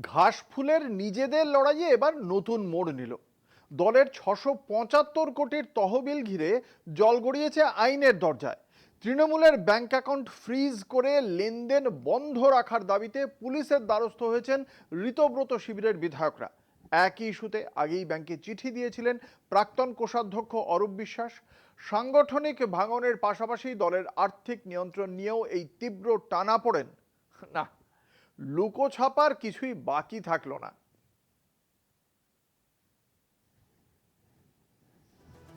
ঘাসফুলের নিজেদের লড়াইয়ে এবার নতুন মোড় নিল। দলের ৬৭৫ কোটির তহবিল ঘিরে জল গড়িয়েছে আইনের দরজায়। তৃণমূলের ব্যাংক অ্যাকাউন্ট ফ্রিজ করে লেনদেন বন্ধ রাখার দাবিতে পুলিশের দ্বারস্থ হয়েছেন ঋতব্রত শিবিরের বিধায়করা। একই ইস্যুতে আগেই ব্যাংকে চিঠি দিয়েছিলেন প্রাক্তন কোষাধ্যক্ষ অরূপ বিশ্বাস। সাংগঠনিক ভাঙনের পাশাপাশি দলের আর্থিক নিয়ন্ত্রণ নিয়েও এই তীব্র টানাপোড়েন। না, লুকোছাপার কিছুই বাকি থাকলো না।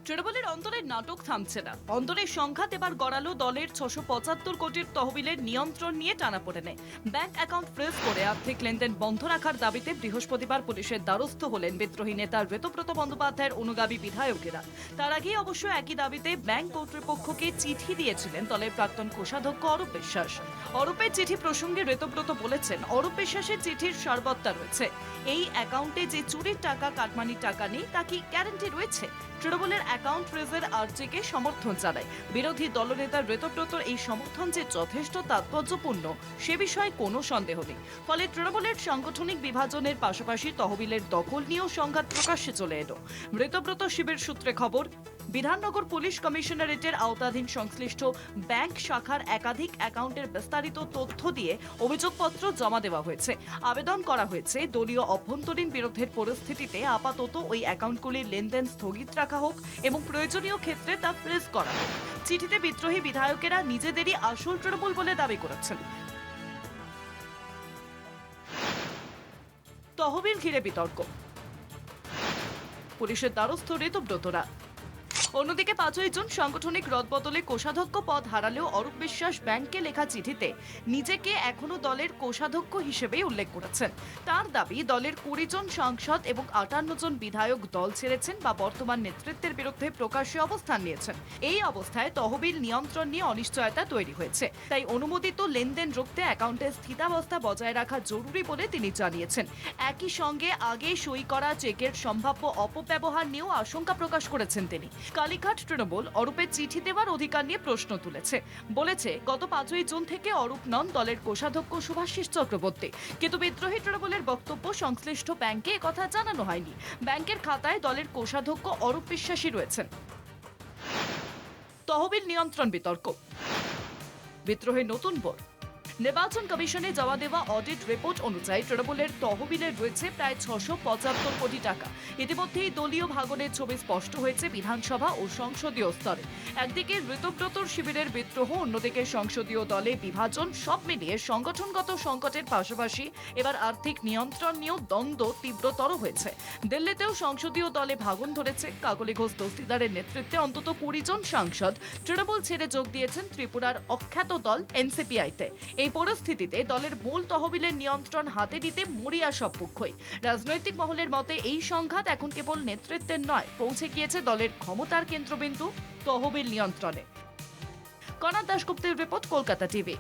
তৃণমূলের অন্তরের নাটক থামছে না। অন্তরের সংঘাত এবার গড়ালো দলের ৬৭৫ কোটির তহবিলের নিয়ন্ত্রণ নিয়ে টানাপোড়েনে। ব্যাংক অ্যাকাউন্ট ফ্রিজ করে আর্থিক লেনদেন বন্ধ রাখার দাবিতে বৃহস্পতিবার পুলিশের দ্বারস্থ হলেন বিদ্রোহী নেতা ঋতব্রত বন্দ্যোপাধ্যায়ের অনুগামী বিধায়কেরা। তার আগেই অবশ্য একই দাবিতে ব্যাংক কর্তৃপক্ষকে চিঠি দিয়েছিলেন দলের প্রাক্তন কোষাধ্যক্ষ অরূপ বিশ্বাস। অরূপের চিঠি প্রসঙ্গে ঋতব্রত বলেছেন, অরূপ বিশ্বাসের চিঠির সারবত্তা রয়েছে। এই অ্যাকাউন্টে যে চুরির টাকা, কাটমানির টাকা নেই তা কি গ্যারান্টি রয়েছে? তৃণমূলের অ্যাকাউন্ট ফ্রিজের আর্জিকে সমর্থন জানায়। বিরোধী দলনেতা ঋতব্রতর এই সমর্থন যে যথেষ্ট তাৎপর্যপূর্ণ সে বিষয়ে কোনো সন্দেহ নেই। ফলে তৃণমূলের সাংগঠনিক বিভাজনের পাশাপাশি তহবিলের দখল নিয়েও সংঘাত প্রকাশ্যে চলে এলো। ঋতব্রত শিবির সূত্রে খবর, বিধাননগর পুলিশ কমিশনারেটের আওতাধীন সংশ্লিষ্ট ব্যাংক শাখার একাধিক অ্যাকাউন্টের বিস্তারিত তথ্য দিয়ে অভিযোগপত্র জমা দেওয়া হয়েছে। আবেদন করা হয়েছে দলীয় অভ্যন্তরীণ বিরোধের পরিস্থিতিতে আপাতত ওই অ্যাকাউন্টগুলির লেনদেন স্থগিত রাখা হোক এবং প্রয়োজনীয় ক্ষেত্রে তা ফ্রিজ করা হোক। চিঠিতে বিদ্রোহী বিধায়কেরা নিজেদেরই আসল তৃণমূল বলে দাবি করেছেন। তহবিল ঘিরে বিতর্ক, পুলিশের দ্বারস্থ ঋতব্রতরা। অন্যদিকে ৫ই জুন সাংগঠনিক রদবদলে কোষাধ্যক্ষ পদ হারালেও অরূপ বিশ্বাস ব্যাংকে লেখা চিঠিতে নিজেকে এখনো দলের কোষাধ্যক্ষ হিসেবেই উল্লেখ করেছেন। তার দাবি, দলের ২০ জন সাংসদ এবং ৫৮ জন বিধায়ক দল ছেড়েছেন বা বর্তমান নেতৃত্বের বিরুদ্ধে প্রকাশ্যে অবস্থান নিয়েছেন। এই অবস্থায় তহবিল নিয়ন্ত্রণ নিয়ে অনিশ্চয়তা তৈরি হয়েছে। তাই অনুমোদিত লেনদেন রুখতে অ্যাকাউন্টের স্থিতাবস্থা বজায় রাখা জরুরি বলে তিনি জানিয়েছেন। একই সঙ্গে আগে সই করা চেকের সম্ভাব্য অপব্যবহার নিয়েও আশঙ্কা প্রকাশ করেছেন তিনি। কালীঘাট তৃণমূল অরূপের চিঠি দেওয়ার অধিকার নিয়ে প্রশ্ন তুলেছে। বলেছে, গত ৫ই জুন থেকে অরূপ নন দলের কোষাধ্যক্ষ শুভাশিস চক্রবর্তী। কিন্তু বিদ্রোহী তৃণমূলের বক্তব্য, সংশ্লিষ্ট ব্যাংকে একথা জানানো হয়নি। ব্যাংকের খাতায় দলের কোষাধ্যক্ষ অরূপ বিশ্বাসী রয়েছেন। তহবিল নিয়ন্ত্রণ বিতর্ক, বিদ্রোহের নতুন বোর্ড। নির্বাচন কমিশনে জমা দেওয়া অডিট রিপোর্ট অনুযায়ী তৃণমূলের তহবিলে রয়েছে প্রায় ৬৭৫ কোটি টাকা। ইতিমধ্যেই দলীয় ভাঙনের ছবি স্পষ্ট হয়েছে বিধানসভা ও সংসদীয় স্তরে। একদিকে ঋতব্রতর শিবিরের বিদ্রোহ, অন্যদিকে সংসদীয় দলে বিভাজন, সব মিলিয়ে সংগঠনগত সংকটের পাশাপাশি এবার আর্থিক নিয়ন্ত্রণ নিয়েও দ্বন্দ্ব তীব্রতর হয়েছে। দিল্লিতেও সংসদীয় দলে ভাঙন ধরেছে। কাকলি ঘোষ দস্তিদারের নেতৃত্বে অন্তত ২০ জন সাংসদ তৃণমূল ছেড়ে যোগ দিয়েছেন ত্রিপুরার অখ্যাত দল এনসিপিআইতে। এই পরিস্থিতিতে দলের মূল তহবিলের নিয়ন্ত্রণ হাতে নিতে মরিয়া সব পক্ষই। রাজনৈতিক মহলের মতে এই সংঘাত এখন কেবল নেতৃত্বের নয়, পৌঁছে গিয়েছে দলের ক্ষমতার কেন্দ্রবিন্দু তহবিল নিয়ন্ত্রণে। কণা দাশগুপ্তের রিপোর্ট, কলকাতা টিভি।